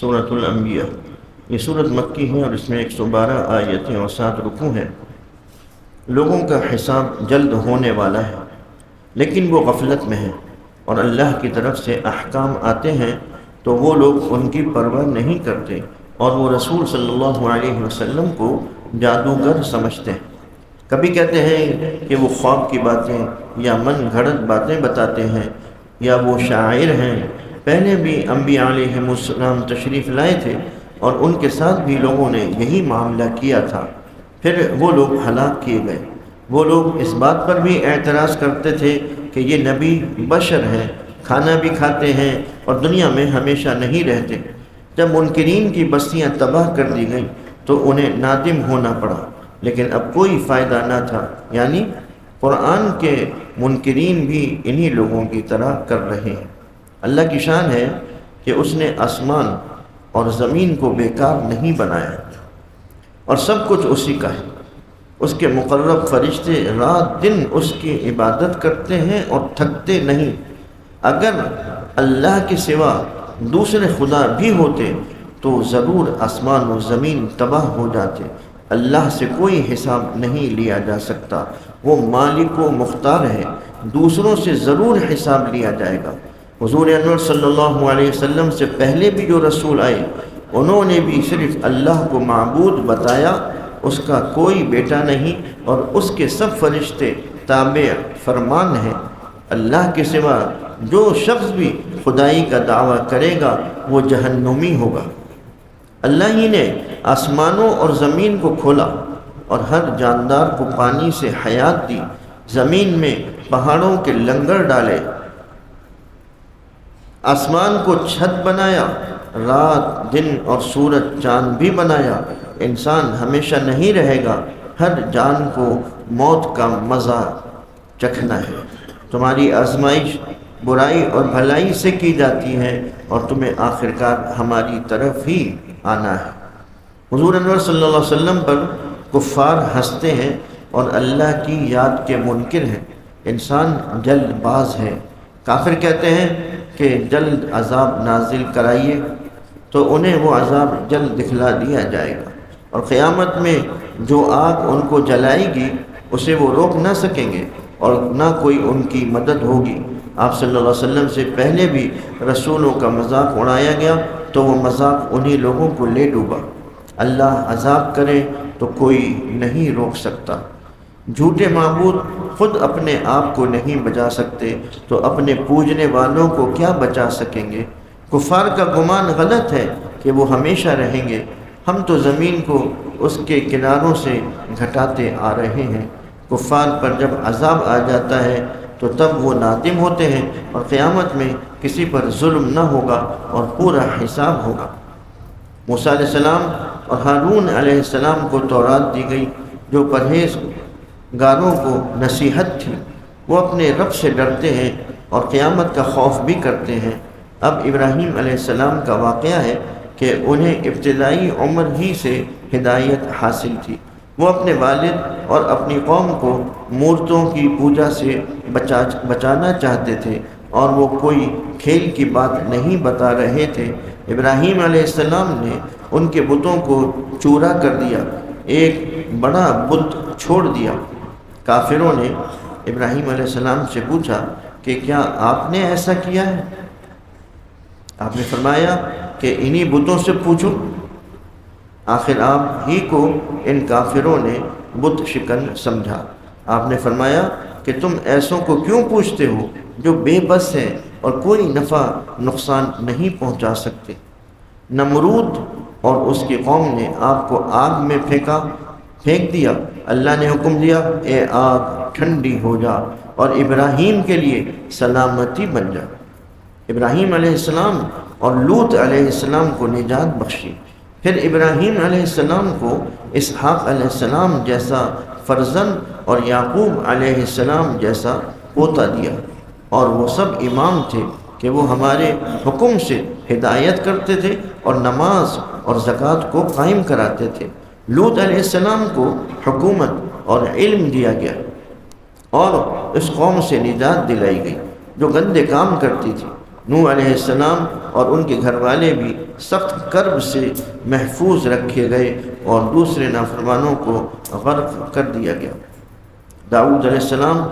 سورۃ الانبیاء، یہ سورت مکی ہے اور اس میں 112 آیتیں اور 7 رکوع ہیں۔ لوگوں کا حساب جلد ہونے والا ہے، لیکن وہ غفلت میں ہیں، اور اللہ کی طرف سے احکام آتے ہیں تو وہ لوگ ان کی پرواہ نہیں کرتے، اور وہ رسول صلی اللہ علیہ وسلم کو جادوگر سمجھتے ہیں۔ کبھی کہتے ہیں کہ وہ خواب کی باتیں یا من گھڑت باتیں بتاتے ہیں، یا وہ شاعر ہیں۔ پہلے بھی انبیاء علیہ السلام تشریف لائے تھے اور ان کے ساتھ بھی لوگوں نے یہی معاملہ کیا تھا، پھر وہ لوگ ہلاک کیے گئے۔ وہ لوگ اس بات پر بھی اعتراض کرتے تھے کہ یہ نبی بشر ہیں، کھانا بھی کھاتے ہیں اور دنیا میں ہمیشہ نہیں رہتے۔ جب منکرین کی بستیاں تباہ کر دی گئیں تو انہیں نادم ہونا پڑا، لیکن اب کوئی فائدہ نہ تھا، یعنی قرآن کے منکرین بھی انہی لوگوں کی طرح کر رہے ہیں۔ اللہ کی شان ہے کہ اس نے آسمان اور زمین کو بیکار نہیں بنایا، اور سب کچھ اسی کا ہے۔ اس کے مقرب فرشتے رات دن اس کی عبادت کرتے ہیں اور تھکتے نہیں۔ اگر اللہ کے سوا دوسرے خدا بھی ہوتے تو ضرور آسمان و زمین تباہ ہو جاتے۔ اللہ سے کوئی حساب نہیں لیا جا سکتا، وہ مالک و مختار ہے، دوسروں سے ضرور حساب لیا جائے گا۔ حضور انور صلی اللہ علیہ وسلم سے پہلے بھی جو رسول آئے، انہوں نے بھی صرف اللہ کو معبود بتایا، اس کا کوئی بیٹا نہیں، اور اس کے سب فرشتے تابع فرمان ہیں۔ اللہ کے سوا جو شخص بھی خدائی کا دعویٰ کرے گا وہ جہنمی ہوگا۔ اللہ ہی نے آسمانوں اور زمین کو کھولا اور ہر جاندار کو پانی سے حیات دی، زمین میں پہاڑوں کے لنگر ڈالے، آسمان کو چھت بنایا، رات دن اور سورج چاند بھی بنایا۔ انسان ہمیشہ نہیں رہے گا، ہر جان کو موت کا مزہ چکھنا ہے۔ تمہاری آزمائش برائی اور بھلائی سے کی جاتی ہے، اور تمہیں آخرکار ہماری طرف ہی آنا ہے۔ حضور انور صلی اللہ علیہ وسلم پر کفار ہنستے ہیں اور اللہ کی یاد کے منکر ہیں۔ انسان جلد باز ہے۔ کافر کہتے ہیں کہ جلد عذاب نازل کرائیے، تو انہیں وہ عذاب جلد دکھلا دیا جائے گا، اور قیامت میں جو آگ ان کو جلائے گی اسے وہ روک نہ سکیں گے، اور نہ کوئی ان کی مدد ہوگی۔ آپ صلی اللہ علیہ وسلم سے پہلے بھی رسولوں کا مذاق اڑایا گیا تو وہ مذاق انہی لوگوں کو لے ڈوبا۔ اللہ عذاب کرے تو کوئی نہیں روک سکتا۔ جھوٹے معبود خود اپنے آپ کو نہیں بچا سکتے تو اپنے پوجنے والوں کو کیا بچا سکیں گے؟ کفار کا گمان غلط ہے کہ وہ ہمیشہ رہیں گے۔ ہم تو زمین کو اس کے کناروں سے گھٹاتے آ رہے ہیں۔ کفار پر جب عذاب آ جاتا ہے تو تب وہ نادم ہوتے ہیں، اور قیامت میں کسی پر ظلم نہ ہوگا اور پورا حساب ہوگا۔ موسیٰ علیہ السلام اور ہارون علیہ السلام کو تورات دی گئی، جو پرہیزگاروں کو نصیحت تھی۔ وہ اپنے رب سے ڈرتے ہیں اور قیامت کا خوف بھی کرتے ہیں۔ اب ابراہیم علیہ السلام کا واقعہ ہے کہ انہیں ابتدائی عمر ہی سے ہدایت حاصل تھی۔ وہ اپنے والد اور اپنی قوم کو مورتوں کی پوجا سے بچانا چاہتے تھے، اور وہ کوئی کھیل کی بات نہیں بتا رہے تھے۔ ابراہیم علیہ السلام نے ان کے بتوں کو چورا کر دیا، ایک بڑا بت چھوڑ دیا۔ کافروں نے ابراہیم علیہ السلام سے پوچھا کہ کیا آپ نے ایسا کیا ہے؟ آپ نے فرمایا کہ انہی بتوں سے پوچھو۔ آخر آپ ہی کو ان کافروں نے بت شکن سمجھا۔ آپ نے فرمایا کہ تم ایسوں کو کیوں پوچھتے ہو جو بے بس ہیں اور کوئی نفع نقصان نہیں پہنچا سکتے؟ نمرود اور اس کی قوم نے آپ کو آگ میں پھینک دیا۔ اللہ نے حکم دیا، اے آگ ٹھنڈی ہو جا اور ابراہیم کے لیے سلامتی بن جا۔ ابراہیم علیہ السلام اور لوط علیہ السلام کو نجات بخشی۔ پھر ابراہیم علیہ السلام کو اسحاق علیہ السلام جیسا فرزند اور یعقوب علیہ السلام جیسا پوتا دیا، اور وہ سب امام تھے کہ وہ ہمارے حکم سے ہدایت کرتے تھے اور نماز اور زکوٰۃ کو قائم کراتے تھے۔ لوط علیہ السلام کو حکومت اور علم دیا گیا، اور اس قوم سے نجات دلائی گئی جو گندے کام کرتی تھی، نوح علیہ السلام اور ان کے گھر والے بھی سخت کرب سے محفوظ رکھے گئے اور دوسرے نافرمانوں کو غرق کر دیا گیا۔ داؤد علیہ السلام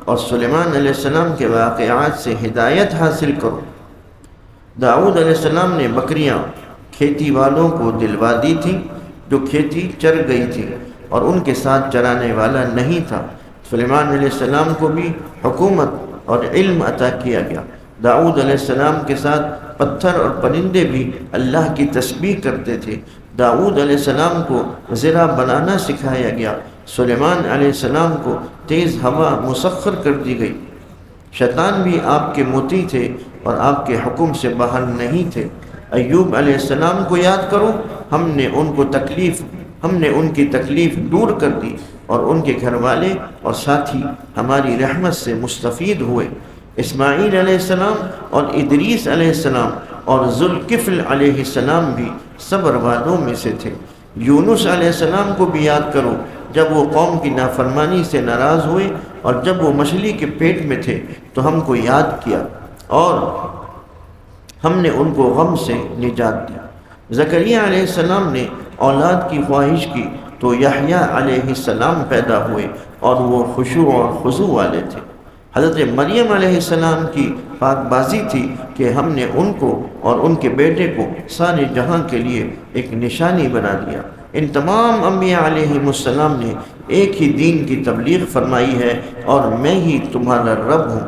اور سلیمان علیہ السلام کے واقعات سے ہدایت حاصل کرو۔ داؤد علیہ السلام نے بکریاں کھیتی والوں کو دلوا دی تھیں جو کھیتی چر گئی تھی اور ان کے ساتھ چرانے والا نہیں تھا۔ سلیمان علیہ السلام کو بھی حکومت اور علم عطا کیا گیا۔ داؤد علیہ السلام کے ساتھ پتھر اور پرندے بھی اللہ کی تسبیح کرتے تھے۔ داؤد علیہ السلام کو زرع بنانا سکھایا گیا۔ سلیمان علیہ السلام کو تیز ہوا مسخر کر دی گئی۔ شیطان بھی آپ کے مطیع تھے اور آپ کے حکم سے باہر نہیں تھے۔ ایوب علیہ السلام کو یاد کرو، ہم نے ان کی تکلیف دور کر دی اور ان کے گھر والے اور ساتھی ہماری رحمت سے مستفید ہوئے۔ اسماعیل علیہ السلام اور ادریس علیہ السلام اور ذوالکفل علیہ السلام بھی صبر والوں میں سے تھے۔ یونس علیہ السلام کو بھی یاد کرو، جب وہ قوم کی نافرمانی سے ناراض ہوئے اور جب وہ مچھلی کے پیٹ میں تھے تو ہم کو یاد کیا اور ہم نے ان کو غم سے نجات دی۔ زکریا علیہ السلام نے اولاد کی خواہش کی تو یحییٰ علیہ السلام پیدا ہوئے اور وہ خشوع اور خضوع والے تھے۔ حضرت مریم علیہ السلام کی پاک بازی تھی کہ ہم نے ان کو اور ان کے بیٹے کو سارے جہاں کے لیے ایک نشانی بنا دیا۔ ان تمام انبیاء علیہ السلام نے ایک ہی دین کی تبلیغ فرمائی ہے اور میں ہی تمہارا رب ہوں۔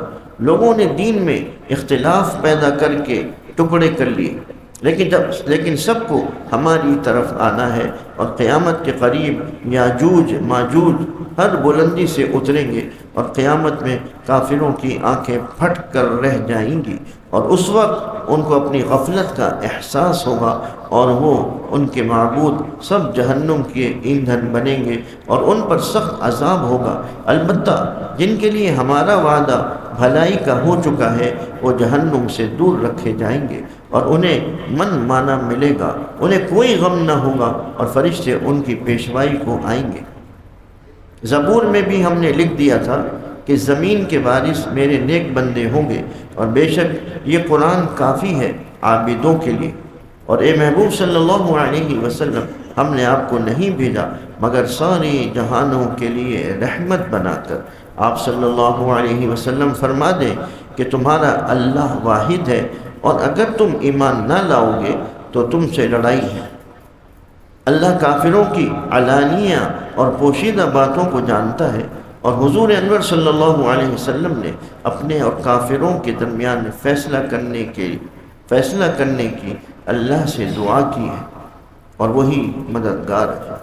لوگوں نے دین میں اختلاف پیدا کر کے ٹکڑے کر لیے، لیکن سب کو ہماری طرف آنا ہے اور قیامت کے قریب یاجوج ماجوج ہر بلندی سے اتریں گے اور قیامت میں کافروں کی آنکھیں پھٹ کر رہ جائیں گی اور اس وقت ان کو اپنی غفلت کا احساس ہوگا اور وہ ان کے معبود سب جہنم کے ایندھن بنیں گے اور ان پر سخت عذاب ہوگا۔ البتہ جن کے لیے ہمارا وعدہ بھلائی کا ہو چکا ہے وہ جہنم سے دور رکھے جائیں گے اور انہیں من مانا ملے گا، انہیں کوئی غم نہ ہوگا اور فرشتے ان کی پیشوائی کو آئیں گے۔ زبور میں بھی ہم نے لکھ دیا تھا کہ زمین کے وارث میرے نیک بندے ہوں گے، اور بے شک یہ قرآن کافی ہے عابدوں کے لیے۔ اور اے محبوب صلی اللہ علیہ وسلم، ہم نے آپ کو نہیں بھیجا مگر سارے جہانوں کے لیے رحمت بنا کر۔ آپ صلی اللہ علیہ وسلم فرما دیں کہ تمہارا اللہ واحد ہے اور اگر تم ایمان نہ لاؤ گے تو تم سے لڑائی ہے۔ اللہ کافروں کی علانیہ اور پوشیدہ باتوں کو جانتا ہے، اور حضور انور صلی اللہ علیہ وسلم نے اپنے اور کافروں کے درمیان فیصلہ کرنے کی اللہ سے دعا کی ہے اور وہی مددگار ہے۔